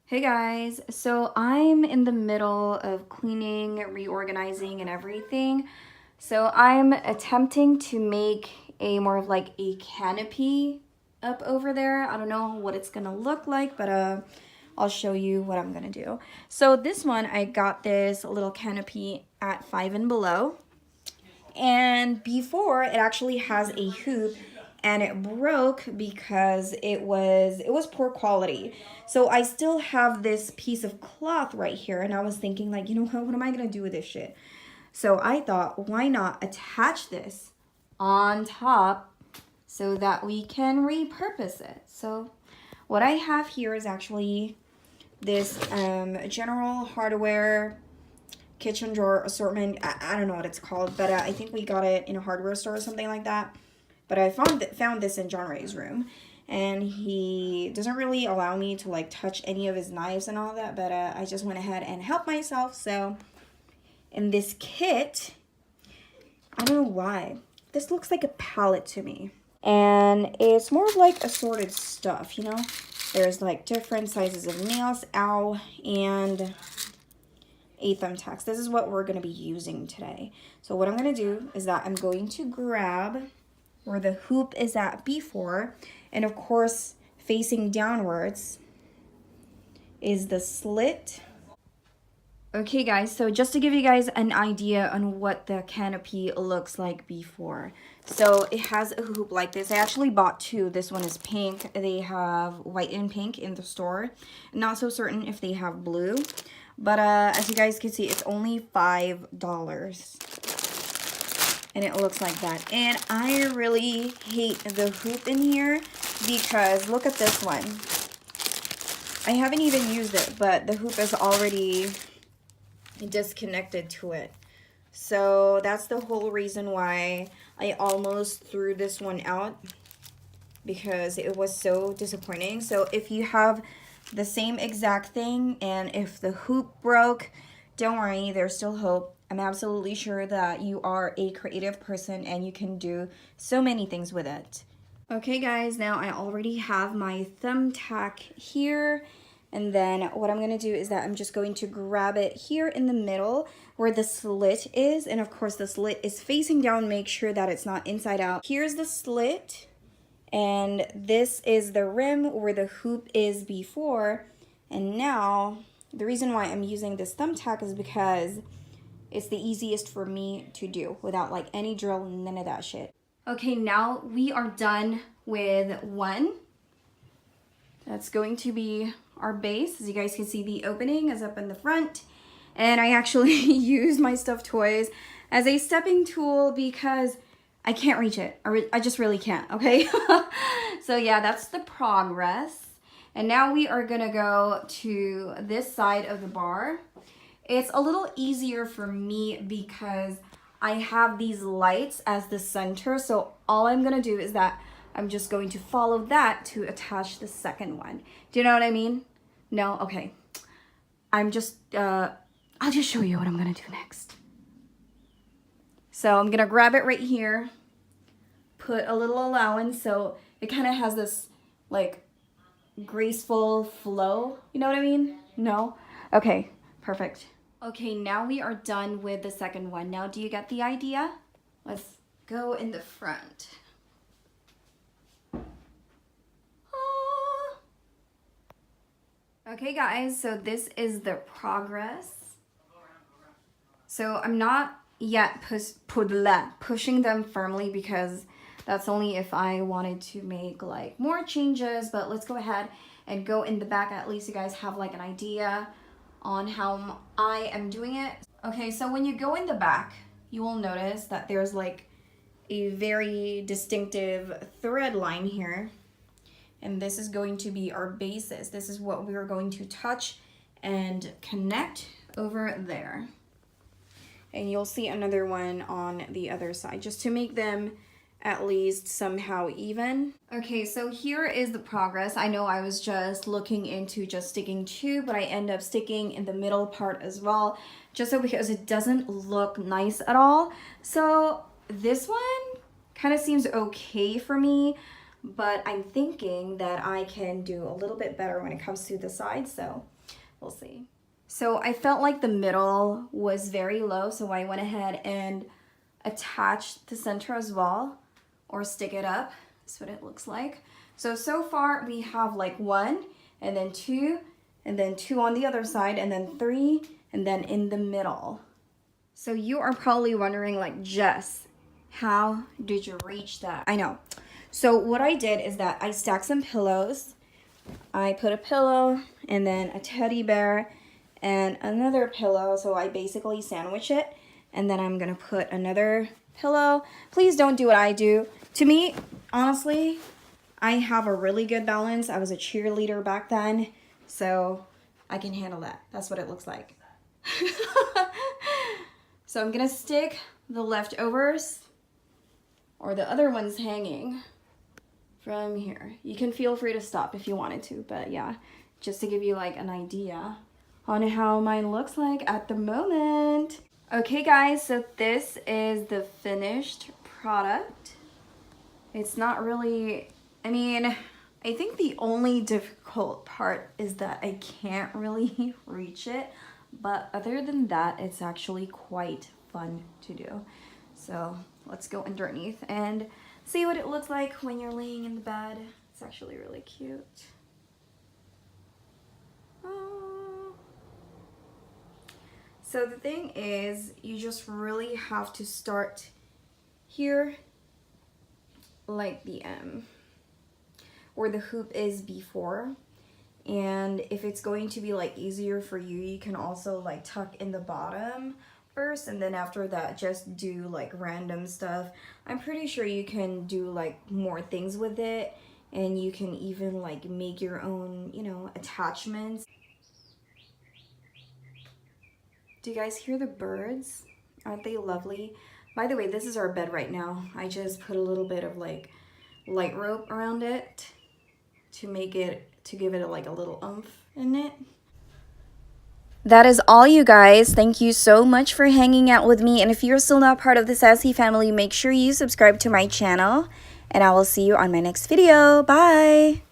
Hey guys, so I'm in the middle of cleaning, reorganizing, and everything. So I'm attempting to make a more of like a canopy up over there. I don't know what it's gonna look like, but I'll show you what I'm gonna do. So this one, I got this little canopy at Five and Below. And before, it actually has a hoop and it broke because it was poor quality. So I still have this piece of cloth right here, and I was thinking like, you know what am I gonna do with this shit? So I thought, why not attach this on top so that we can repurpose it? So what I have here is actually this general hardware kitchen drawer assortment. I don't know what it's called, but I think we got it in a hardware store or something like that. But I found this in John Ray's room, and he doesn't really allow me to like touch any of his knives and all that, but I just went ahead and helped myself. So in this kit, I don't know why, this looks like a palette to me, and it's more of like assorted stuff, you know. There's like different sizes of nails, and a thumbtacks. This is what we're going to be using today. So what I'm going to do is that I'm going to grab where the hoop is at before, and of course facing downwards is the slit. Okay guys, so just to give you guys an idea on what the canopy looks like before. So it has a hoop like this. I actually bought two. This one is pink. They have white and pink in the store. Not so certain if they have blue. But as you guys can see, it's only $5. And it looks like that. And I really hate the hoop in here because look at this one. I haven't even used it, but the hoop is already disconnected to it. So that's the whole reason why I almost threw this one out, because it was so disappointing. So if you have the same exact thing and if the hoop broke, don't worry, there's still hope. I'm absolutely sure that you are a creative person and you can do so many things with it. Okay guys, now I already have my thumbtack here, and then what I'm gonna do is that I'm just going to grab it here in the middle where the slit is, and of course the slit is facing down. Make sure that it's not inside out. Here's the slit, and this is the rim where the hoop is before. And now the reason why I'm using this thumbtack is because it's the easiest for me to do without like any drill, none of that shit. Okay, now we are done with one. That's going to be our base. As you guys can see, the opening is up in the front. And I actually use my stuffed toys as a stepping tool because I can't reach it. I just really can't, okay? So yeah, that's the progress. And now we are gonna go to this side of the bar. It's a little easier for me because I have these lights as the center. So all I'm gonna do is that I'm just going to follow that to attach the second one. Do you know what I mean? No? Okay. I'll just show you what I'm gonna do next. So I'm gonna grab it right here, put a little allowance so it kind of has this like graceful flow. You know what I mean? No? Okay, perfect. Okay, now we are done with the second one. Now, do you get the idea? Let's go in the front. Ah. Okay, guys, so this is the progress. So I'm not yet pushing them firmly because that's only if I wanted to make like more changes, but let's go ahead and go in the back. At least you guys have like an idea on how I am doing it. Okay, so when you go in the back, you will notice that there's like a very distinctive thread line here. And this is going to be our basis. This is what we are going to touch and connect over there. And you'll see another one on the other side, just to make them at least somehow even. Okay, so here is the progress. I know I was just looking into just sticking two, but I end up sticking in the middle part as well, just so because it doesn't look nice at all. So this one kind of seems okay for me, but I'm thinking that I can do a little bit better when it comes to the sides, so we'll see. So I felt like the middle was very low, so I went ahead and attached the center as well, or stick it up. That's what it looks like. So far we have like 1, and then 2, and then 2 on the other side, and then 3, and then in the middle. So you are probably wondering, like, Jess, how did you reach that? I know. So what I did is that I stacked some pillows. I put a pillow and then a teddy bear and another pillow. So I basically sandwich it, and then I'm gonna put another pillow. Please don't do what I do. To me, honestly, I have a really good balance. I was a cheerleader back then, so I can handle that. That's what it looks like. So I'm gonna stick the leftovers, or the other ones hanging from here. You can feel free to stop if you wanted to, but yeah, just to give you like an idea on how mine looks like at the moment. Okay guys, so this is the finished product. It's not really, I mean, I think the only difficult part is that I can't really reach it, but other than that, it's actually quite fun to do. So let's go underneath and see what it looks like when you're laying in the bed. It's actually really cute. So the thing is, you just really have to start here, like the where the hoop is before. And if it's going to be like easier for you, you can also like tuck in the bottom first, and then after that just do like random stuff. I'm pretty sure you can do like more things with it, and you can even like make your own, you know, attachments. Do you guys hear the birds? Aren't they lovely? By the way, this is our bed right now. I just put a little bit of like light rope around it to make it, to give it like a little oomph in it. That is all, you guys. Thank you so much for hanging out with me. And if you're still not part of the Sassy family, make sure you subscribe to my channel. And I will see you on my next video. Bye!